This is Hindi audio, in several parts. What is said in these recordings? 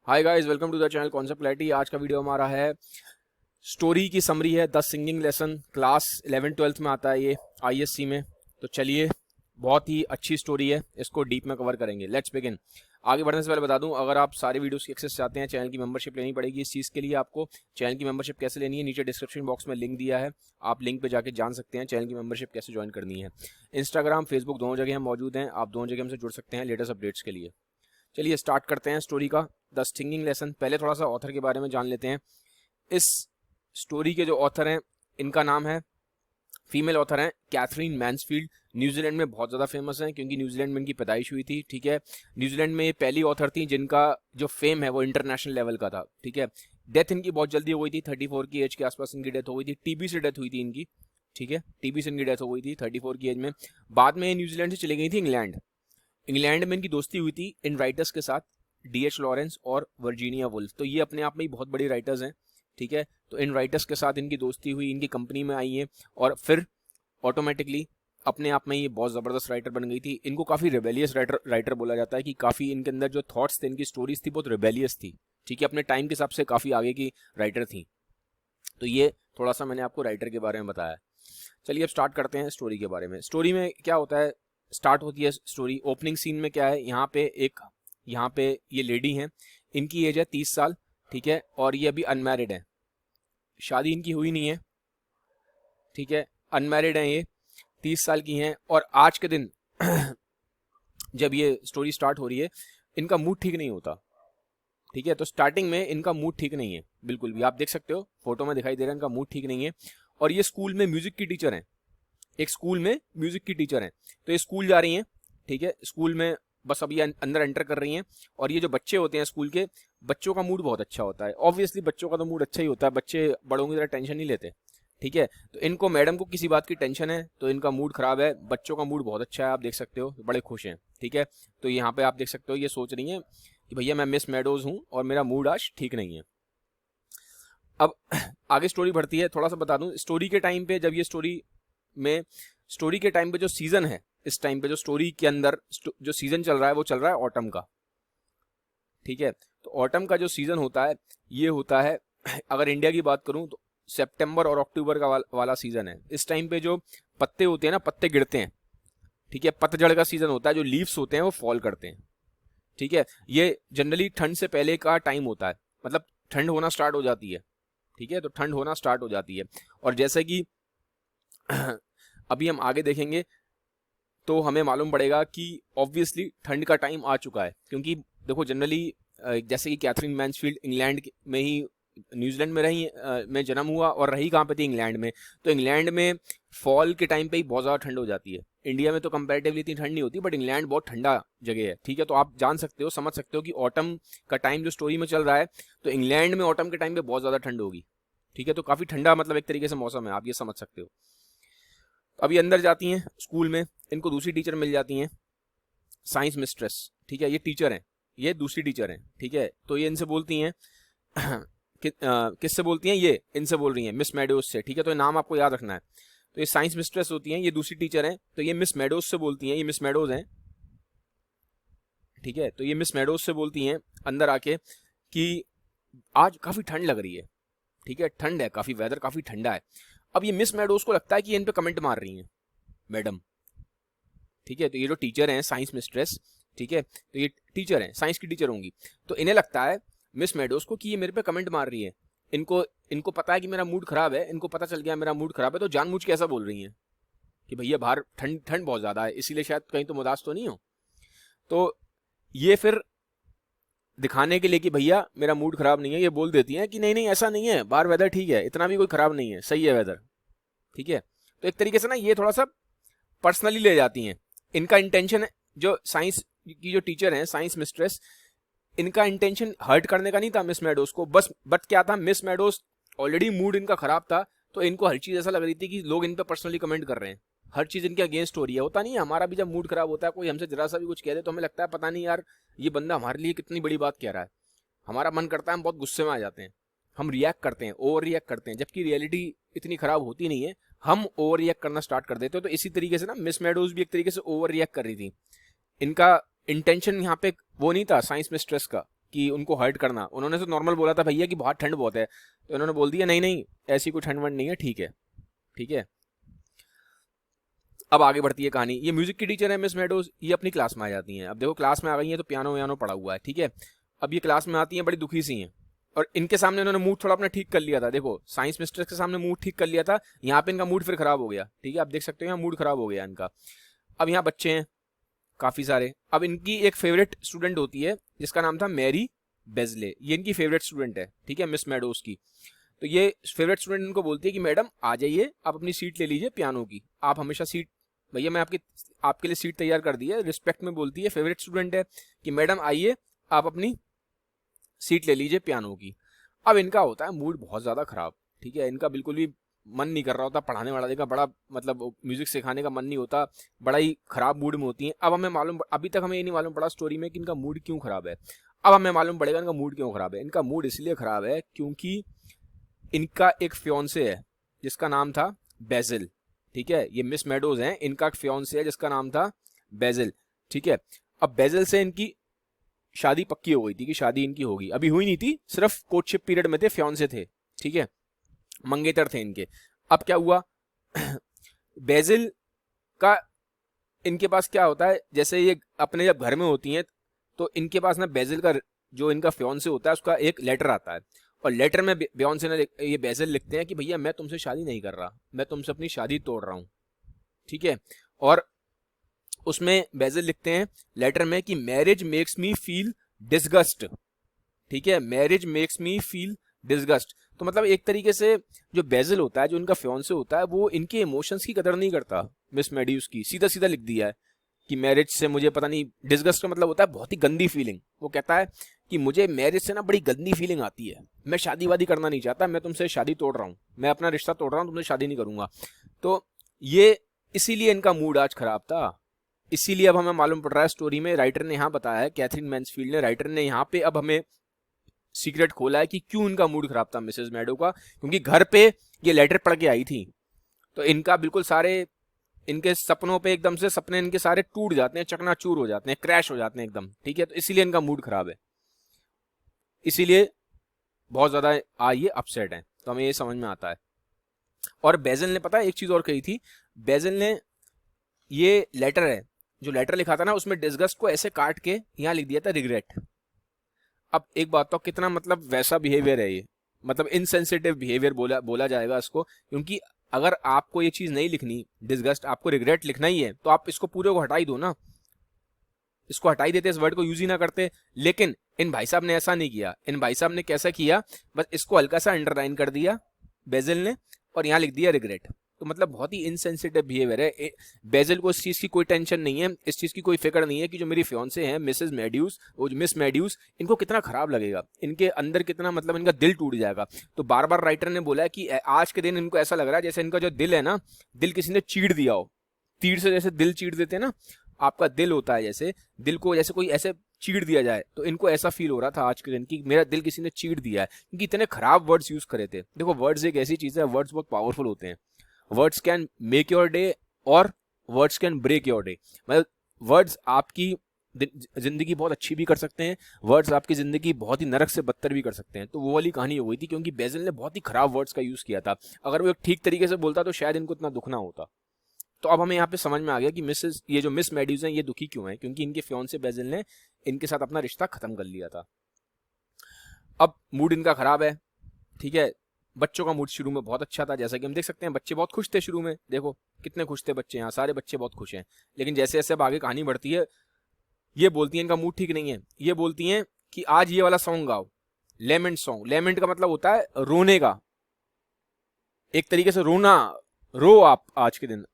Hi guys, welcome to the channel concept clarity. आज का वीडियो हमारा है स्टोरी की समरी है। 10 सिंगिंग लेसन क्लास 11-12 में आता है ये आईएससी में। तो चलिए, बहुत ही अच्छी स्टोरी है, इसको डीप में कवर करेंगे। Let's begin. आगे बढ़ने से पहले बता दूं, अगर आप सारे वीडियोस की एक्सेस चाहते हैं, चैनल की मेंबरशिप लेनी पड़ेगी। इस चीज़ के लिए आपको चैनल की मेंबरशिप कैसे लेनी है, नीचे डिस्क्रिप्शन बॉक्स में लिंक दिया है, आप लिंक पे जाके जान सकते हैं चैनल की मेंबरशिप कैसे ज्वाइन करनी है। इंस्टाग्राम, फेसबुक दोनों जगह हम मौजूद हैं, आप दोनों जगह हमसे जुड़ सकते हैं लेटेस्ट अपडेट्स के लिए। चलिए स्टार्ट करते हैं स्टोरी का। The singing lesson. पहले थोड़ा सा ऑथर के बारे में जान लेते हैं। इस स्टोरी के जो ऑथर हैं, इनका नाम है, फीमेल ऑथर हैं, कैथरीन मैन्सफील्ड। न्यूजीलैंड में बहुत ज़्यादा फेमस हैं क्योंकि न्यूजीलैंड में इनकी पैदाइश हुई थी। ठीक है, न्यूजीलैंड में ये पहली ऑथर थी जिनका जो फेम है वो इंटरनेशनल लेवल का था। ठीक है, डेथ इनकी बहुत जल्दी हो गई थी, 34 की एज के आसपास इनकी डेथ हो गई थी। टीबी से डेथ हुई थी इनकी। ठीक है, टीबी से इनकी डेथ हो गई थी 34 की एज में। बाद में न्यूजीलैंड से चली गई थी इंग्लैंड। इंग्लैंड में इनकी दोस्ती हुई थी इन राइटर्स के साथ, डीएच लॉरेंस और वर्जीनिया वुल्फ। तो ये अपने आप में ही बहुत बड़ी राइटर्स हैं। ठीक है, तो इन राइटर्स के साथ इनकी दोस्ती हुई, इनकी कंपनी में आई है और फिर ऑटोमेटिकली अपने आप में ये बहुत ज़बरदस्त राइटर बन गई थी। इनको काफ़ी रिबेलियस राइटर बोला जाता है कि काफ़ी इनके अंदर जो थॉट्स थे, इनकी स्टोरीज थी, बहुत रिबेलियस थी। ठीक है, अपने टाइम के हिसाब से काफ़ी आगे की राइटर थी। तो ये थोड़ा सा मैंने आपको राइटर के बारे में बताया। चलिए अब स्टार्ट करते हैं स्टोरी के बारे में। स्टोरी में क्या होता है, स्टार्ट होती है स्टोरी। ओपनिंग सीन में क्या है, यहाँ पे ये लेडी हैं, इनकी एज है 30 साल। ठीक है, और ये अभी अनमैरिड है, शादी इनकी हुई नहीं है। ठीक है, अनमैरिड हैं ये, 30 साल की हैं। और आज के दिन जब ये स्टोरी स्टार्ट हो रही है, इनका मूड ठीक नहीं होता। ठीक है, तो स्टार्टिंग में इनका मूड ठीक नहीं है बिल्कुल भी। आप देख सकते हो, फोटो में दिखाई दे रहा है, इनका मूड ठीक नहीं है। और ये स्कूल में म्यूजिक की टीचर हैं, एक स्कूल में म्यूजिक की टीचर हैं। तो ये स्कूल जा रही हैं। ठीक है, स्कूल में बस अभी अंदर एंटर कर रही हैं। और ये जो बच्चे होते हैं स्कूल के, बच्चों का मूड बहुत अच्छा होता है। ऑब्वियसली बच्चों का तो मूड अच्छा ही होता है, बच्चे बड़ों की तरह टेंशन नहीं लेते। ठीक है, तो इनको, मैडम को किसी बात की टेंशन है तो इनका मूड खराब है। बच्चों का मूड बहुत अच्छा है, आप देख सकते हो, बड़े खुश हैं। ठीक है, तो यहाँ पे आप देख सकते हो, ये सोच रही हैं कि भैया मैं मिस मेडोज हूँ और मेरा मूड आज ठीक नहीं है। अब आगे स्टोरी बढ़ती है। थोड़ा सा बता दूं, स्टोरी के टाइम पे, जब ये स्टोरी के टाइम पे जो सीजन है, इस टाइम पे जो स्टोरी के अंदर जो सीजन चल रहा है वो चल रहा है ऑटम का। ठीक है, तो ऑटम का जो सीजन होता है ये होता है, अगर इंडिया की बात करूं तो सितंबर और अक्टूबर का वाला सीजन है। इस टाइम पे जो पत्ते होते हैं ना, पत्ते गिरते हैं। ठीक है, पतझड़ का सीजन होता है, जो लीव्स होते हैं वो फॉल करते हैं। ठीक है, ये जनरली ठंड से पहले का टाइम होता है, मतलब ठंड होना स्टार्ट हो जाती है। ठीक है, तो ठंड होना स्टार्ट हो जाती है। और जैसे कि अभी हम आगे देखेंगे तो हमें मालूम पड़ेगा कि ऑब्वियसली ठंड का टाइम आ चुका है। क्योंकि देखो, जनरली जैसे कि कैथरीन मैन्सफील्ड इंग्लैंड में ही, न्यूजीलैंड में रही, में जन्म हुआ और रही कहाँ पे थी, इंग्लैंड में। तो इंग्लैंड में फॉल के टाइम पे ही बहुत ज़्यादा ठंड हो जाती है। इंडिया में तो कंपैरेटिवली इतनी ठंड नहीं होती, बट इंग्लैंड बहुत ठंडा जगह है। ठीक है, तो आप जान सकते हो, समझ सकते हो कि ऑटम का टाइम जो स्टोरी में चल रहा है, तो इंग्लैंड में ऑटम के टाइम पे बहुत ज़्यादा ठंड होगी। ठीक है, तो काफ़ी ठंडा, मतलब एक तरीके से मौसम है, आप ये समझ सकते हो। अभी अंदर जाती हैं स्कूल में, इनको दूसरी टीचर मिल जाती हैं, साइंस मिस्ट्रेस। ठीक है, ये टीचर हैं, ये दूसरी टीचर हैं। ठीक है, तो ये इनसे बोलती हैं किससे बोलती हैं, ये इनसे बोल रही हैं, मिस मेडोज से। ठीक है, तो ये नाम आपको याद रखना है। तो ये साइंस मिस्ट्रेस होती हैं, ये दूसरी टीचर हैं, तो ये मिस मेडोज से बोलती हैं, ये मिस मेडोज हैं। ठीक है, तो ये मिस मेडोज से बोलती हैं अंदर आके कि आज काफ़ी ठंड लग रही है। ठीक है, ठंड है काफ़ी, वेदर काफ़ी ठंडा है। अब ये मिस मेडोज को लगता है कि ये इन पे कमेंट मार रही हैं, मैडम। ठीक है, तो ये जो टीचर हैं साइंस मिस्ट्रेस, ठीक है, तो ये टीचर हैं, साइंस की टीचर होंगी, तो इन्हें लगता है मिस मेडोज को कि ये मेरे पे कमेंट मार रही है। इनको इनको पता है कि मेरा मूड खराब है, इनको पता चल गया मेरा मूड खराब है, तो जानबूझ के ऐसा बोल रही हैं कि भैया बाहर ठंड ठंड बहुत ज़्यादा है, इसीलिए शायद कहीं तो उदास तो नहीं हो। तो ये फिर दिखाने के लिए कि भैया मेरा मूड खराब नहीं है, ये बोल देती हैं कि नहीं नहीं ऐसा नहीं है, बाहर वेदर ठीक है, इतना भी कोई खराब नहीं है, सही है वेदर। ठीक है, तो एक तरीके से ना ये थोड़ा सा पर्सनली ले जाती हैं। इनका इंटेंशन है, जो साइंस की जो टीचर हैं, साइंस मिस्ट्रेस, इनका इंटेंशन हर्ट करने का नहीं था मिस मेडोज को, बस बट क्या था, मिस मेडोज ऑलरेडी मूड इनका खराब था, तो इनको हर चीज़ ऐसा लग रही थी कि लोग इन पर पर्सनली कमेंट कर रहे हैं, हर चीज़ इनके अगेंस्ट हो रही है। होता नहीं है, हमारा भी जब मूड खराब होता है, कोई हमसे जरा सा भी कुछ कह दे तो हमें लगता है पता नहीं यार, ये बंदा हमारे लिए कितनी बड़ी बात कह रहा है। हमारा मन करता है, हम बहुत गुस्से में आ जाते हैं, हम रिएक्ट करते हैं, ओवर रिएक्ट करते हैं, जबकि रियलिटी इतनी खराब होती नहीं है, हम ओवर रिएक्ट करना स्टार्ट कर देते हो। तो इसी तरीके से ना मिस मेडोज भी एक तरीके से ओवर रिएक्ट कर रही थी। इनका इंटेंशन यहाँ पे वो नहीं था साइंस मिस्ट्रेस का कि उनको हर्ट करना। उन्होंने तो नॉर्मल बोला था भैया कि बहुत ठंड बहुत है, तो इन्होंने बोल दिया नहीं नहीं ऐसी कोई ठंड वंड नहीं है, ठीक है ठीक है। अब आगे बढ़ती है कहानी। ये म्यूजिक की टीचर है मिस मेडोज, ये अपनी क्लास में आ जाती हैं। अब देखो क्लास में आ गई हैं तो पियानो व्यानो पड़ा हुआ है, ठीक है। अब ये क्लास में आती हैं बड़ी दुखी सी हैं, और इनके सामने उन्होंने मूड थोड़ा अपना ठीक कर लिया था। देखो साइंस मिस्टर के सामने मूड ठीक कर लिया था, यहाँ पे इनका मूड फिर खराब हो गया, ठीक है। आप देख सकते हो यहाँ मूड खराब हो गया इनका। अब यहाँ बच्चे हैं काफी सारे। अब इनकी एक फेवरेट स्टूडेंट होती है जिसका नाम था मैरी बेजले, ये इनकी फेवरेट स्टूडेंट है, ठीक है, मिस मेडोज की। तो ये फेवरेट स्टूडेंट इनको बोलती है कि मैडम आ जाइए, आप अपनी सीट ले लीजिए पियानो की, आप हमेशा सीट, भैया मैं आपके लिए सीट तैयार कर दी है। रिस्पेक्ट में बोलती है, फेवरेट स्टूडेंट है कि मैडम आइए आप अपनी सीट ले लीजिए पियानो की। अब इनका होता है मूड बहुत ज़्यादा खराब, ठीक है। इनका बिल्कुल भी मन नहीं कर रहा होता पढ़ाने वाला का, बड़ा मतलब म्यूजिक सिखाने का मन नहीं होता, बड़ा ही खराब मूड में होती हैं। अब हमें मालूम, अभी तक हमें ये नहीं मालूम पड़ा स्टोरी में कि इनका मूड क्यों खराब है। अब हमें मालूम पड़ेगा इनका मूड क्यों खराब है। इनका मूड इसलिए खराब है क्योंकि इनका एक फियोंसे है जिसका नाम था बेजिल, ठीक है। ये मिस मेडोज हैं, इनका एक फियोंसे है जिसका नाम था बेजिल, ठीक है। अब बेजिल से इनकी शादी पक्की हो गई थी कि शादी इनकी होगी, अभी हुई नहीं थी, सिर्फ कोर्टशिप पीरियड में थे, फियोंसे थे, ठीक है, मंगेतर थे इनके। अब क्या हुआ बेजिल का, इनके पास क्या होता है, जैसे ये अपने जब घर में होती हैं तो इनके पास ना बेजिल का जो इनका फियोंसे होता है उसका एक लेटर आता है, और लेटर में बियोंसे ने ये बेजिल लिखते हैं कि भैया मैं तुमसे शादी नहीं कर रहा, मैं तुमसे अपनी शादी तोड़ रहा हूँ, ठीक है। और उसमें बेजिल लिखते हैं लेटर में कि marriage makes me feel disgust, ठीक है, marriage makes me feel disgust. तो मतलब एक तरीके से जो बेजिल होता है, जो इनका फियोंसे होता है, वो इनके इमोशंस की कदर नहीं करता मिस मेड्यूस की, सीधा सीधा लिख दिया है कि मैरिज से मुझे पता नहीं, डिसगस्ट का मतलब होता है बहुत ही गंदी फीलिंग। वो कहता है कि मुझे मैरिज से ना बड़ी गंदी फीलिंग आती है, मैं शादी वादी करना नहीं चाहता, मैं तुमसे शादी तोड़ रहा हूँ, मैं अपना रिश्ता तोड़ रहा हूँ, तुमसे शादी नहीं करूंगा। तो ये इसीलिए इनका मूड आज खराब था। इसीलिए अब हमें मालूम पड़ रहा है स्टोरी में, राइटर ने यहाँ बताया है, कैथरीन मैन्सफील्ड ने, राइटर ने यहाँ पे अब हमें सीक्रेट खोला है कि क्यों इनका मूड खराब था मिसेस मैडो का। क्योंकि घर पे ये लेटर पढ़ के आई थी, तो इनका बिल्कुल सारे, इनके सपनों पे एकदम से सपने इनके सारे टूट जाते हैं, चकनाचूर हो जाते हैं, क्रैश हो जाते हैं एकदम, ठीक है। तो इसीलिए इनका मूड खराब है, इसीलिए बहुत ज्यादा ये अपसेट है, तो हमें ये समझ में आता है। और बेजिल ने पता है एक चीज और कही थी, बेजिल ने ये लेटर है, जो लेटर लिखा था ना, उसमें डिसगस्ट को ऐसे काट के यहाँ लिख दिया था रिग्रेट। अब एक बात तो, कितना मतलब वैसा बिहेवियर है ये, मतलब इनसेंसिटिव बिहेवियर बोला जाएगा इसको। क्योंकि अगर आपको ये चीज नहीं लिखनी डिसगस्ट, आपको रिग्रेट लिखना ही है, तो आप इसको पूरे को हटा ही दो ना, इसको हटा ही देते, इस वर्ड को यूज ही ना करते। लेकिन इन भाई साहब ने ऐसा नहीं किया। इन भाई साहब ने कैसा किया, बस इसको हल्का सा अंडरलाइन कर दिया बेजिल ने, और यहाँ लिख दिया रिग्रेट। तो मतलब बहुत ही इनसेंसिटिव बिहेवियर है। बेजिल को इस चीज की कोई टेंशन नहीं है, इस चीज की कोई फिक्र नहीं है कि जो मेरी फियोंसे हैं मिसेस मेड्यूस, वो मिस मेड्यूस, इनको कितना खराब लगेगा, इनके अंदर कितना मतलब इनका दिल टूट जाएगा। तो बार बार राइटर ने बोला है कि आज के दिन इनको ऐसा लग रहा है जैसे इनका जो दिल है ना, दिल किसी ने चीड़ दिया हो, तीर से जैसे दिल चीड़ देते हैं ना, आपका दिल होता है जैसे, दिल को जैसे कोई ऐसे चीड़ दिया जाए, तो इनको ऐसा फील हो रहा था आज के दिन कि मेरा दिल किसी ने चीड़ दिया है, क्योंकि इतने खराब वर्ड्स यूज करे थे। देखो वर्ड्स एक ऐसी चीज है, वर्ड्स बहुत पावरफुल होते हैं। Words can make your day और words can break your day. मतलब वर्ड्स आपकी जिंदगी बहुत अच्छी भी कर सकते हैं, वर्ड्स आपकी जिंदगी बहुत ही नरक से बदतर भी कर सकते हैं। तो वो वाली कहानी हो गई थी, क्योंकि बेजिल ने बहुत ही खराब वर्ड्स का यूज किया था। अगर वो एक ठीक तरीके से बोलता तो शायद इनको इतना दुख ना होता। तो अब हमें यहाँ पे समझ में आ गया कि ये जो मिस मेड्यूस हैं ये दुखी क्यों हैं, क्योंकि इनके फियोंसे बेजिल ने इनके साथ अपना रिश्ता खत्म कर लिया था। अब मूड इनका खराब है, ठीक है। बच्चों का मूड शुरू में बहुत अच्छा था, जैसा कि हम देख सकते हैं, बच्चे बहुत खुश थे शुरू में, देखो कितने खुश थे बच्चे, यहाँ सारे बच्चे बहुत खुश हैं। लेकिन जैसे जैसे अब आगे कहानी बढ़ती है, ये बोलती हैं इनका मूड ठीक नहीं है, ये बोलती हैं कि आज ये वाला सॉन्ग गाओ, लेमेंट सॉन्ग। लेमेंट का मतलब होता है रोने का, एक तरीके से रोना, रो आप आज के दिन,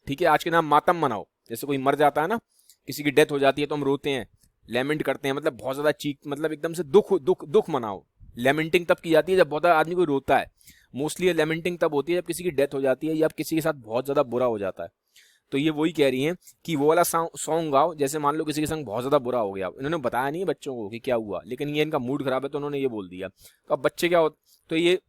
ठीक है, आज के नाम मातम मनाओ। जैसे कोई मर जाता है ना, किसी की डेथ हो जाती है तो हम रोते हैं, लेमेंट करते हैं, मतलब बहुत ज्यादा चीख, मतलब एकदम से दुख दुख दुख मनाओ। लेमेंटिंग तब की जाती है जब बहुत आदमी कोई रोता है। मोस्टली ये लेमेंटिंग तब होती है जब किसी की डेथ हो जाती है या किसी के साथ बहुत ज्यादा बुरा हो जाता है। तो ये वही कह रही हैं कि वो वाला सॉन्ग गाओ, जैसे मान लो किसी के संग बहुत ज्यादा बुरा हो गया। इन्होंने बताया नहीं बच्चों को कि क्या हुआ, लेकिन ये इनका मूड खराब है तो उन्होंने ये बोल दिया। तो अब बच्चे क्या हो, तो ये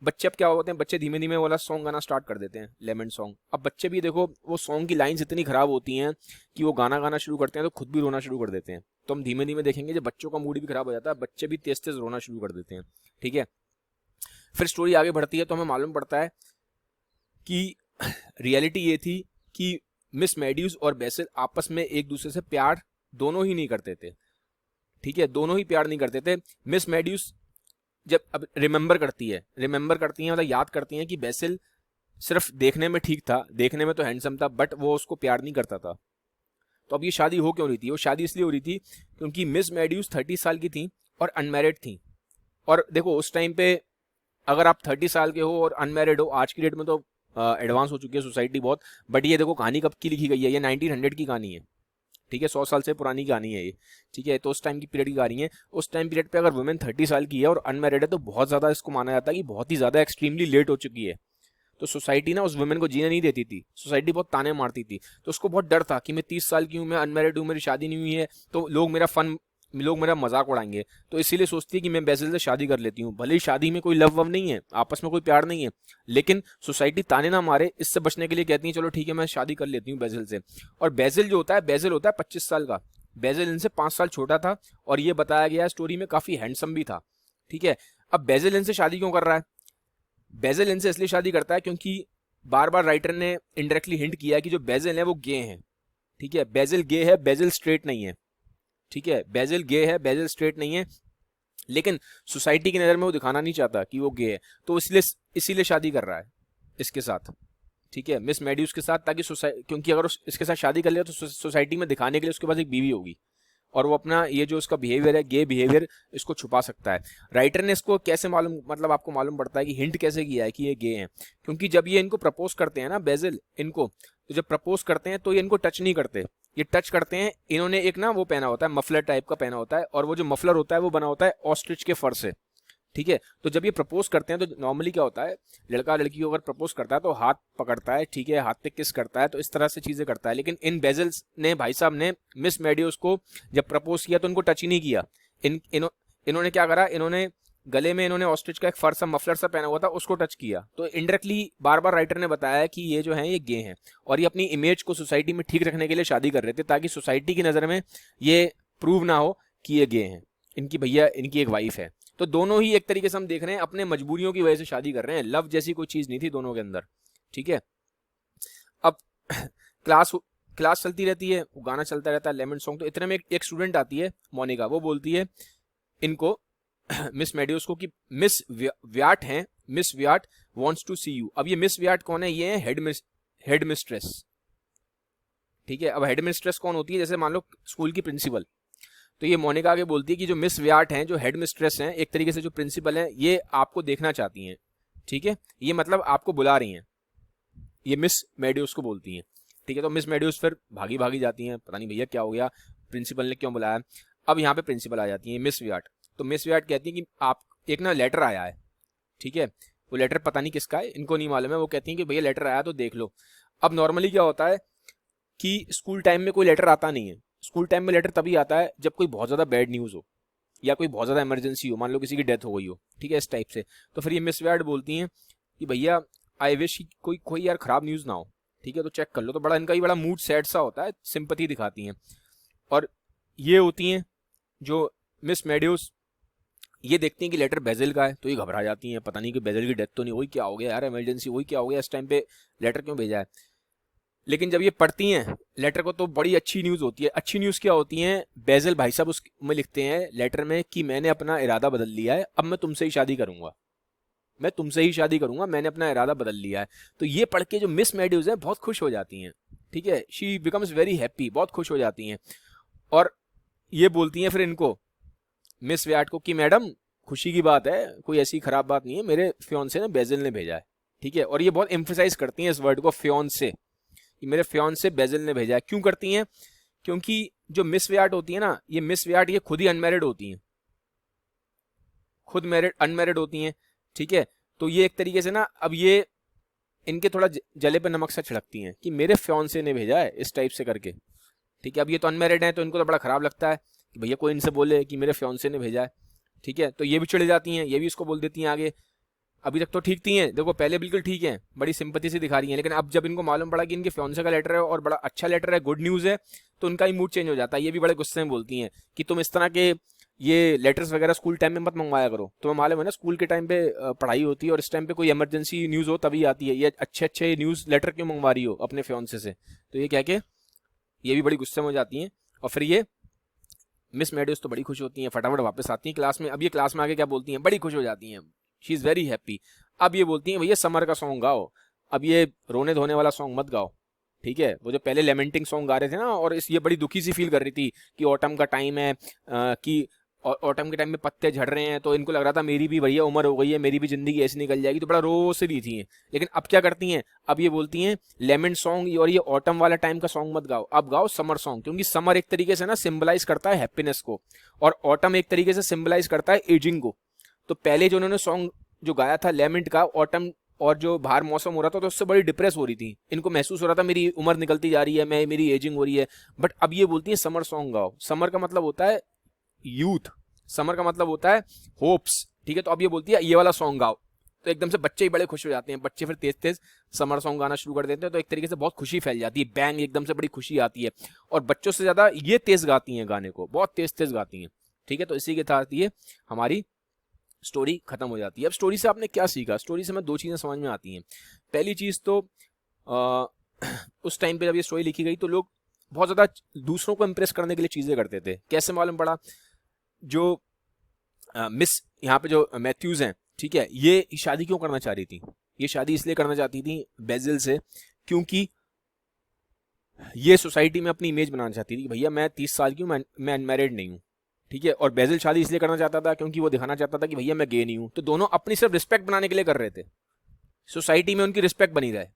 बच्चे अब क्या होते हैं, बच्चे धीमे धीमे वाला सॉन्ग गाना स्टार्ट कर देते हैं, लेमन सॉन्ग। अब बच्चे भी देखो वो सॉन्ग की लाइंस इतनी खराब होती हैं कि वो गाना गाना शुरू करते हैं तो खुद भी रोना शुरू कर देते हैं। तो हम धीमे धीमे देखेंगे जब बच्चों का मूड भी खराब हो जाता है, बच्चे भी तेज तेज रोना शुरू कर देते हैं। ठीक है, फिर स्टोरी आगे बढ़ती है तो हमें मालूम पड़ता है कि रियलिटी ये थी कि मिस मैड्यूस और बेसिल आपस में एक दूसरे से प्यार दोनों ही नहीं करते थे। ठीक है, दोनों ही प्यार नहीं करते थे। मिस मैड्यूस जब अब रिमेंबर करती है मतलब याद करती हैं कि बेसिल सिर्फ देखने में ठीक था, देखने में तो हैंडसम था, बट वो उसको प्यार नहीं करता था। तो अब ये शादी हो क्यों रही थी? वो शादी इसलिए हो रही थी क्योंकि मिस मैड्यूस 30 साल की थी और अनमैरिड थी। और देखो उस टाइम पे अगर आप 30 साल के हो और अनमैरिड हो, आज की डेट में तो एडवांस हो चुकी है सोसाइटी बहुत, बट ये देखो कहानी कब की लिखी गई है, ये 1900 की कहानी है। ठीक है, 100 साल से पुरानी कहानी है ये। ठीक है, तो उस टाइम की पीरियड की कहानी है। उस टाइम पीरियड पे अगर वुमेन 30 साल की है और अनमैरिड है तो बहुत ज़्यादा इसको माना जाता है कि बहुत ही ज़्यादा एक्सट्रीमली लेट हो चुकी है। तो सोसाइटी ना उस वुमेन को जीने नहीं देती थी, सोसाइटी बहुत ताने मारती थी। तो उसको बहुत डर था कि मैं 30 साल की हूँ, मैं अनमैरिड हूँ, मेरी शादी नहीं हुई है, तो लोग मेरा मजाक उड़ाएंगे। तो इसीलिए सोचती है कि मैं बेसिल से शादी कर लेती हूँ। भले ही शादी में कोई लव वव नहीं है, आपस में कोई प्यार नहीं है, लेकिन सोसाइटी ताने ना मारे इससे बचने के लिए कहती है चलो ठीक है मैं शादी कर लेती हूँ बेसिल से। और बेसिल जो होता है, बेसिल होता है 25 साल का। बेसिल इनसे 5 साल छोटा था और ये बताया गया स्टोरी में काफी हैंडसम भी था। ठीक है, अब बेसिल इनसे शादी क्यों कर रहा है? बेसिल इनसे इसलिए शादी करता है क्योंकि बार बार राइटर ने इनडायरेक्टली हिंट किया कि जो बेसिल है वो गे हैं। ठीक है, बेसिल गे है, बेसिल स्ट्रेट नहीं है। ठीक है, बेसिल गे है, बेसिल स्ट्रेट नहीं है, लेकिन सोसाइटी की नज़र में वो दिखाना नहीं चाहता कि वो गे है, तो इसीलिए शादी कर रहा है इसके साथ। ठीक है, मिस मैड्यूस के साथ, ताकि क्योंकि अगर इसके साथ शादी कर लिया तो सोसाइटी में दिखाने के लिए उसके पास एक बीवी होगी और वो अपना ये जो उसका बिहेवियर है, गे बिहेवियर, इसको छुपा सकता है। राइटर ने इसको कैसे मालूम, मतलब आपको मालूम पड़ता है कि हिंट कैसे किया है कि ये गे हैं, क्योंकि जब ये इनको प्रपोज करते हैं ना बेसिल इनको, तो जब प्रपोज करते हैं तो ये इनको टच नहीं करते, ये टच करते हैं। इन्होंने एक ना वो पहना होता है, मफलर टाइप का पहना होता है, और वो जो मफलर होता है वो बना होता है ऑस्ट्रिच के फर से। ठीक है, तो जब ये प्रपोज करते हैं तो नॉर्मली क्या होता है, लड़का लड़की को अगर प्रपोज करता है तो हाथ पकड़ता है, ठीक है, हाथ पे किस करता है, तो इस तरह से चीजें करता है। लेकिन इन बेसिल्स ने, भाई साहब ने मिस मैड्यूस को जब प्रपोज किया तो उनको टच ही नहीं किया। इन्होंने क्या करा, इन्होंने गले में इन्होंने ऑस्ट्रिच का एक फर सा मफलर सा पहना हुआ था, उसको टच किया। तो इनडायरेक्टली बार बार राइटर ने बताया कि ये जो है ये गे हैं और ये अपनी इमेज को सोसाइटी में ठीक रखने के लिए शादी कर रहे थे, ताकि सोसाइटी की नज़र में ये प्रूव ना हो कि ये गे हैं, इनकी भैया इनकी एक वाइफ है। तो दोनों ही एक तरीके से हम देख रहे हैं अपने मजबूरियों की वजह से शादी कर रहे हैं, लव जैसी कोई चीज़ नहीं थी दोनों के अंदर। ठीक है, अब क्लास चलती रहती है, गाना चलता रहता है, लेमन सॉन्ग। तो इतने में एक स्टूडेंट आती है, मोनिका, वो बोलती है इनको मिस मैड्यूस को कि मिस व्याट हैं, Miss Wyatt wants to see you. अब ये मिस व्याट कौन है? ये है हेड मिस्ट्रेस। ठीक है, अब हेड मिस्ट्रेस कौन होती है? जैसे मान लो स्कूल की प्रिंसिपल। तो ये मोनिका आगे बोलती है कि जो मिस व्याट हैं, जो हेड मिस्ट्रेस हैं, एक तरीके से जो प्रिंसिपल हैं, ये आपको देखना चाहती हैं। ठीक है, ये मतलब आपको बुला रही हैं, ये मिस मैड्यूस को बोलती हैं। ठीक है, तो मिस मैड्यूस फिर भागी भागी जाती हैं, पता नहीं भैया क्या हो गया, प्रिंसिपल ने क्यों बुलाया। अब यहाँ पे प्रिंसिपल आ जाती है, मिस व्याट। तो मिस व्याट कहती है कि आप एक ना लेटर आया है। ठीक है, वो लेटर पता नहीं किसका है, इनको नहीं मालूम है। वो कहती हैं कि भैया लेटर आया तो देख लो। अब नॉर्मली क्या होता है कि स्कूल टाइम में कोई लेटर आता नहीं है। स्कूल टाइम में लेटर तभी आता है जब कोई बहुत ज़्यादा बैड न्यूज़ हो या कोई बहुत ज़्यादा इमरजेंसी हो, मान लो किसी की डेथ हो गई हो। ठीक है, इस टाइप से। तो फिर ये मिस व्याट बोलती हैं कि भैया आई विश कोई यार ख़राब न्यूज़ ना हो। ठीक है, तो चेक कर लो। तो बड़ा इनका ही बड़ा मूड सैड सा होता है, सिंपैथी दिखाती हैं। और ये होती हैं जो मिस मैड्यूस, ये देखती हैं कि लेटर बेसिल का है, तो ये घबरा जाती हैं, पता नहीं कि बेसिल की डेथ तो नहीं हुई, क्या हो गया यार, इमरजेंसी हुई, क्या हो गया, इस टाइम पे लेटर क्यों भेजा है। लेकिन जब ये पढ़ती हैं लेटर को तो बड़ी अच्छी न्यूज़ होती है। अच्छी न्यूज़ क्या होती है? बेसिल भाई साहब उसमें लिखते हैं लेटर में कि मैंने अपना इरादा बदल लिया है, अब मैं तुमसे ही शादी करूंगा, मैं तुमसे ही शादी करूंगा, मैंने अपना इरादा बदल लिया है। तो ये पढ़ के जो मिस मैड्यूस है बहुत खुश हो जाती हैं। ठीक है, शी बिकम्स वेरी हैप्पी, बहुत खुश हो जाती हैं। और ये बोलती हैं फिर इनको, मिस व्याट को, कि मैडम खुशी की बात है, कोई ऐसी खराब बात नहीं है, मेरे फियोंसे ने बेसिल ने भेजा है। ठीक है, और ये बहुत एम्फेसाइज करती हैं इस वर्ड को, फियोंसे, कि मेरे फियोंसे बेसिल ने भेजा है। क्यों करती हैं? क्योंकि जो मिस व्याट होती है ना, ये मिस व्याट ये खुद ही अनमैरिड होती हैं, खुद अनमैरिड होती हैं। ठीक है, तो ये एक तरीके से ना, अब ये इनके थोड़ा जले पे नमक सा छिड़कती हैं कि मेरे फियोंसे ने भेजा है, इस टाइप से करके। ठीक है, अब ये तो अनमैरिड हैं तो इनको तो बड़ा खराब लगता है कि भैया कोई इनसे बोले कि मेरे फियोंसे ने भेजा है। ठीक है, तो ये भी चिढ़ जाती हैं, ये भी इसको बोल देती हैं आगे। अभी तक तो ठीक थी हैं, देखो पहले बिल्कुल ठीक हैं, बड़ी सिंपैथी से दिखा रही हैं, लेकिन अब जब इनको मालूम पड़ा कि इनके फियांसे का लेटर है और बड़ा अच्छा लेटर है, गुड न्यूज़ है, तो उनका ही मूड चेंज हो जाता है। ये भी बड़े गुस्से में बोलती हैं कि तुम इस तरह के ये लेटर्स वगैरह स्कूल टाइम में मत मंगवाया करो। तुम्हें मालूम है ना स्कूल के टाइम पे पढ़ाई होती है और इस टाइम पे कोई इमरजेंसी न्यूज़ हो तभी आती है, ये अच्छे अच्छे न्यूज़ लेटर क्यों मंगवा रही हो अपने फियांसे से। तो ये कह के ये भी बड़ी गुस्से में हो जाती हैं। और फिर ये मिस मेडोज तो बड़ी खुश होती हैं, फटाफट वापस आती हैं क्लास में। अब ये क्लास में आके क्या बोलती हैं, बड़ी खुश हो जाती हैं, शी इज़ वेरी हैप्पी। अब ये बोलती हैं भैया समर का सॉन्ग गाओ, अब ये रोने धोने वाला सॉन्ग मत गाओ, ठीक है। वो जो पहले लेमेंटिंग सॉन्ग गा रहे थे ना, और इस ये बड़ी दुखी सी फील कर रही थी कि ऑटम का टाइम है, कि ऑटम के टाइम में पत्ते झड़ रहे हैं, तो इनको लग रहा था मेरी भी भैया उम्र हो गई है, मेरी भी जिंदगी ऐसी निकल जाएगी, तो बड़ा रो से रही थी। लेकिन अब क्या करती हैं, अब ये बोलती हैं लेमेंट सॉन्ग और ये ऑटम वाला टाइम का सॉन्ग मत गाओ, अब गाओ समर सॉन्ग, क्योंकि समर एक तरीके से ना सिंबलाइज करता है हैप्पीनेस को और ऑटम एक तरीके से सिंबलाइज करता है एजिंग को। तो पहले जो उन्होंने सॉन्ग जो गाया था लेमेंट का, ऑटम और जो बाहर मौसम हो रहा था तो उससे बड़ी डिप्रेस हो रही थी, इनको महसूस हो रहा था मेरी उम्र निकलती जा रही है, मेरी एजिंग हो रही है। बट अब ये बोलती है समर सॉन्ग गाओ, समर का मतलब होता है यूथ, समर का मतलब होता है होप्स, ठीक है। तो अब ये बोलती है ये वाला सॉन्ग गाओ, तो एकदम से बच्चे ही बड़े खुश हो जाते हैं, बच्चे फिर तेज तेज समर सॉन्ग गाना शुरू कर देते हैं, तो एक तरीके से बहुत खुशी फैल जाती है, बैंग एकदम से बड़ी खुशी आती है। और बच्चों से ज्यादा ये तेज गाती हैं गाने को, बहुत तेज तेज गाती हैं, ठीक है। तो इसी के साथ ये हमारी स्टोरी खत्म हो जाती है। अब स्टोरी से आपने क्या सीखा, स्टोरी से हमें दो चीजें समझ में आती हैं। पहली चीज तो उस टाइम पे जब ये स्टोरी लिखी गई तो लोग बहुत ज्यादा दूसरों को इंप्रेस करने के लिए चीजें करते थे। कैसे मालूम पड़ा, जो मिस यहाँ पे जो मैथ्यूज हैं, ठीक है, ये शादी क्यों करना चाह रही थी, ये शादी इसलिए करना चाहती थी बेजिल से क्योंकि ये सोसाइटी में अपनी इमेज बनाना चाहती थी, भैया मैं 30 साल की हूँ, मैं अनमैरिड नहीं हूँ, ठीक है। और बेजिल शादी इसलिए करना चाहता था क्योंकि वो दिखाना चाहता था कि भैया मैं गे नहीं हूँ। तो दोनों अपनी सिर्फ रिस्पेक्ट बनाने के लिए कर रहे थे, सोसाइटी में उनकी रिस्पेक्ट बनी रहे,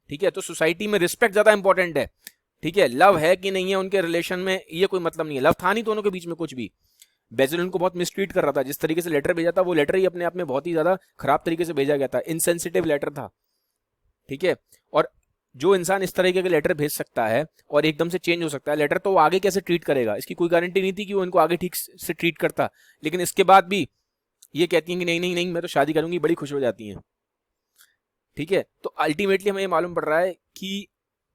ठीक है। तो सोसाइटी में रिस्पेक्ट ज्यादा इंपॉर्टेंट है, ठीक है। लव है कि नहीं है उनके रिलेशन में ये कोई मतलब नहीं है, लव था नहीं दोनों के बीच में कुछ भी। बेजिल उनको बहुत मिसट्रीट कर रहा था, जिस तरीके से लेटर भेजा था वो लेटर ही अपने आप में बहुत ही ज्यादा खराब तरीके से भेजा गया था, इनसेंसिटिव लेटर था, ठीक है। और जो इंसान इस तरीके के लेटर भेज सकता है और एकदम से चेंज हो सकता है लेटर, तो वो आगे कैसे ट्रीट करेगा, इसकी कोई गारंटी नहीं थी कि वो इनको आगे ठीक से ट्रीट करता। लेकिन इसके बाद भी ये कहती हैं कि नहीं नहीं नहीं मैं तो शादी करूंगी, बड़ी खुश हो जाती हैं, ठीक है। तो अल्टीमेटली हमें ये मालूम पड़ रहा है कि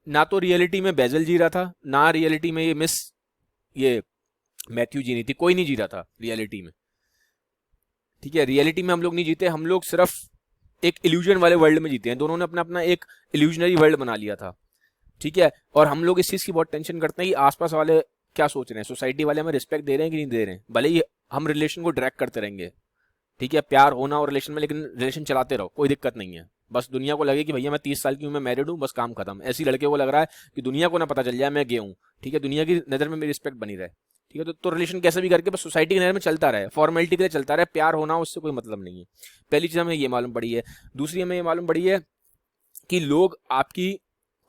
ना तो रियलिटी में बेजिल जी रहा था, ना रियलिटी में ये मैथ्यू जी नहीं थी, कोई नहीं जी रहा था रियलिटी में, ठीक है। रियलिटी में हम लोग नहीं जीते, हम लोग सिर्फ एक इल्यूजन वाले वर्ल्ड में जीते हैं, दोनों ने अपना अपना एक इल्यूजनरी वर्ल्ड बना लिया था, ठीक है। और हम लोग इस चीज की बहुत टेंशन करते हैं कि आसपास वाले क्या सोच रहे हैं, सोसाइटी वाले हमें रिस्पेक्ट दे रहे हैं कि नहीं दे रहे हैं, भले ही हम रिलेशन को ड्रैग करते रहेंगे, ठीक है, प्यार होना और रिलेशन में, लेकिन रिलेशन चलाते रहो, कोई दिक्कत नहीं है। बस दुनिया को लगे कि भैया मैं 30 साल की हूँ, मैं मैरिड हूँ, बस काम खत्म। ऐसी लड़के को लग रहा है कि दुनिया को ना पता चल जाए मैं गे हूँ, ठीक है, दुनिया की नज़र में मेरी रिस्पेक्ट बनी रहे, ठीक है। तो रिलेशन कैसे भी करके बस सोसाइटी की नज़र में चलता रहे, फॉर्मेलिटी के लिए चलता रहे, प्यार होना उससे कोई मतलब नहीं है। पहली चीज़ हमें ये मालूम पड़ी है। दूसरी हमें ये मालूम पड़ी है कि लोग आपकी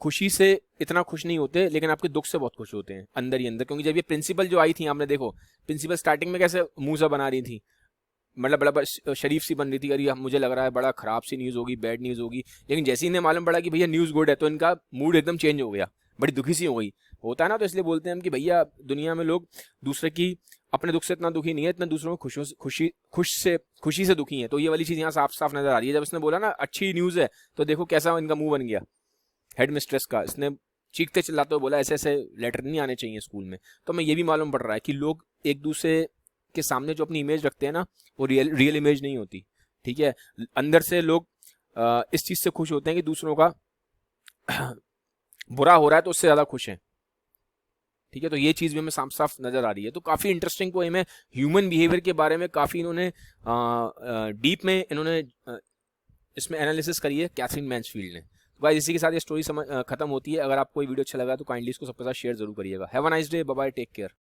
खुशी से इतना खुश नहीं होते, लेकिन आपके दुख से बहुत खुश होते हैं अंदर ही अंदर। क्योंकि जब ये प्रिंसिपल जो आई थी, आपने देखो प्रिंसिपल स्टार्टिंग में कैसे मुंह सा बना रही थी, मतलब बड़ा शरीफ सी बन रही थी, अरे मुझे लग रहा है बड़ा खराब सी न्यूज़ होगी, बैड न्यूज़ होगी। लेकिन जैसे ही इन्हें मालूम पड़ा कि भैया न्यूज़ गुड है, तो इनका मूड एकदम चेंज हो गया, बड़ी दुखी सी हो गई। होता है ना, तो इसलिए बोलते हैं हम कि भैया दुनिया में लोग दूसरे की अपने दुख से इतना दुखी नहीं है, इतना दूसरों को खुशी से दुखी है। तो ये वाली चीज़ यहाँ साफ साफ नजर आ रही है। जब इसने बोला ना अच्छी न्यूज़ है, तो देखो कैसा इनका मुंह बन गया हेड मिस्ट्रेस का, इसने चीखते चिल्लाते हुए बोला ऐसे ऐसे लेटर नहीं आने चाहिए स्कूल में। तो हमें ये भी मालूम पड़ रहा है कि लोग एक दूसरे के सामने जो अपनी इमेज रखते हैं ना, वो रियल इमेज नहीं होती, ठीक है। अंदर से लोग इस चीज से खुश होते हैं कि दूसरों का बुरा हो रहा है तो उससे ज्यादा खुश हैं, ठीक है। तो ये चीज भी हमें साफ साफ नजर आ रही है। तो काफी इंटरेस्टिंग पोएम है, ह्यूमन बिहेवियर के बारे में काफी इन्होंने डीप में इन्होंने इसमें एनालिसिस करी है कैथरीन मैन्सफील्ड ने। तो गाइस इसी के साथ ये स्टोरी खत्म होती है। अगर आपको ये वीडियो अच्छा लगा तो काइंडली इसको सबके साथ शेयर जरूर करिएगा। Have a nice day, bye bye, take care.